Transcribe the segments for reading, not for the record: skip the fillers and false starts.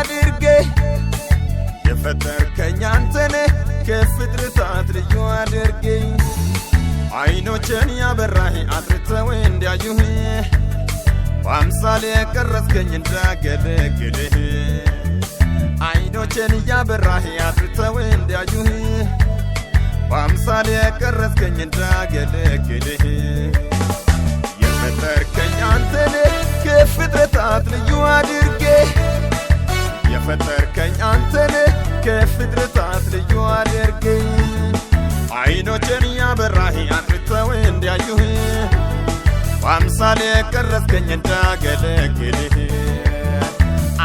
አድርጌ የፈጠርከኝ አንተነ ከፍጥረታት ልዩ አድርጌ አይኖችን ያበራህ አጥርተው እንዲያዩህ በአምሳሌ የቀረጽከኝ እንዳገለግልህ አይኖችን ያበራህ አጥርተው እንዲያዩህ በአምሳሌ የቀረጽከኝ እንዳገለግልህ የፈጠርከኝ አንተነ ከፍጥረታት ልዩ አድርጌ የፈጠርከኝ አንተነ ከፍጥረታት ልዩ አድርጌ አይኖችን ያበራህ አጥርተው እንዲያዩህ በአምሳሌ የቀረጽከኝ እንዳገለግልህ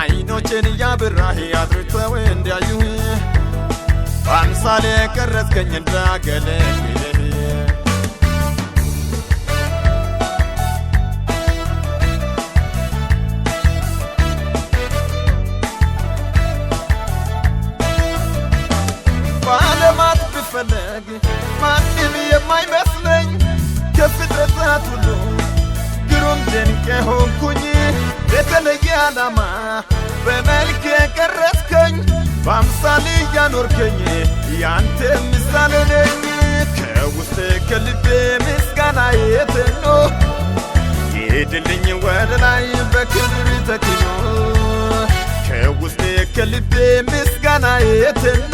አይኖችን ያበራህ አጥርተው እንዲያዩህ በአምሳሌ የቀረጽከኝ እንዳገለግልህ በዓለማት ብፈለግ ማንም የማይመስለኝ ከፍጥረታት ሁሉ ግሩም ድንቅ ሆንኩኝ በተለየ ዓላማ በመልክ የቀረጽከኝ በአምሳሌ ያኖርከኝ ያንተ ምሳሌ ነኝ ከውስጥ ከልቤ ምስጋና የተኖ ይሄድልኝ ወደ ላይ በክብር ተኪኖ ከውስጥ ከልቤ ምስጋና የተኖ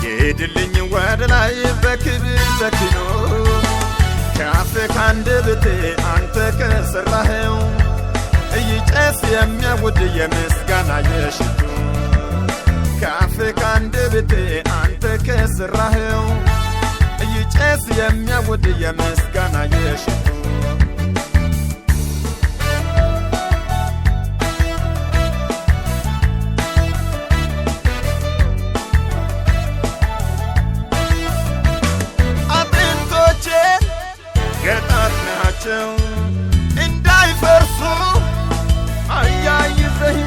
ይሄድልኝ ወደ ላይ በክብር ተኪኖ ከአፌ ካንደበቴ አንተ ከሠራኸው ይጨስ የሚያውድ የምስጋና የሽቱ ከአፌ ካንደበቴ አንተ ከሠራኸው ይጨስ የሚያውድ የምስጋና የሽቱ ገጣጥናቸው እንዳይፈርሱ አያይዘህ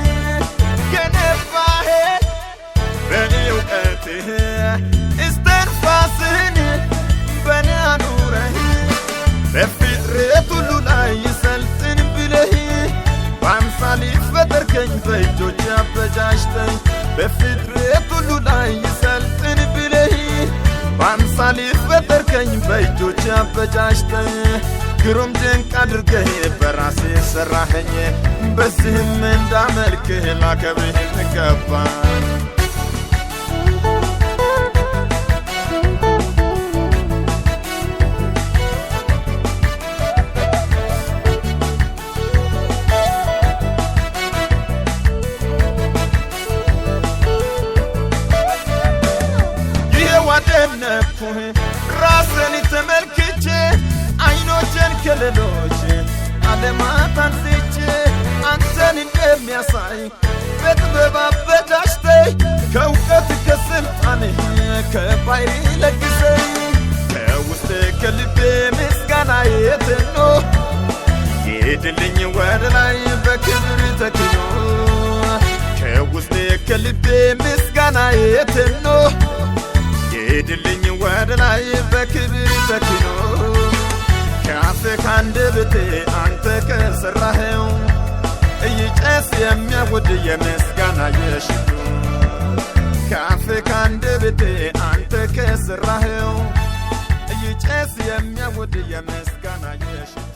ገነባህ በእውቀትህ እስትንፋስህን በኔ አኑረህ በፍጥረት ሁሉ ላይ ይሰልጥን ብለህ በአምሳሌ ፈጠርከኝ በእጆች አበጃጅተህ በፍጥረት ሁሉ ላይ ይሰልጥን ብለህ በአምሳሌ ፈጠርከኝ በእጆች አበጃጅተህ ግሩም ድንቅ አድርገህ በራሴ ሠራኸኝ በዚህም እንዳመልክህ ላከብርህ ይገባል አደነቅኩህ ራስን ተመልክቼ አይኖችን ከሌሎች ዓለማት አንስቼ አንተን እንደሚያሳይ በጥበብ አበጃጅተህ ከእውቀት ከሥልጣንህ ከባሕሪ ለግሰኝ ከውስጥ ከልቤ ምስጋና የተኖ ይሄድልኝ ወደ ላይ በክብር ተኪኖ ከውስጥ ከልቤ ምስጋና የተኖ ይሄድልኝ ወደ ላይ በክብር ተኪኖ ከአፌ ካንደበቴ አንተ ከሠራኸው ይጨስ የሚያውድ የምስጋና የሽቱ ከአፌ ካንደበቴ አንተ ከሠራኸው ይጨስ የሚያውድ የምስጋና የሽቱ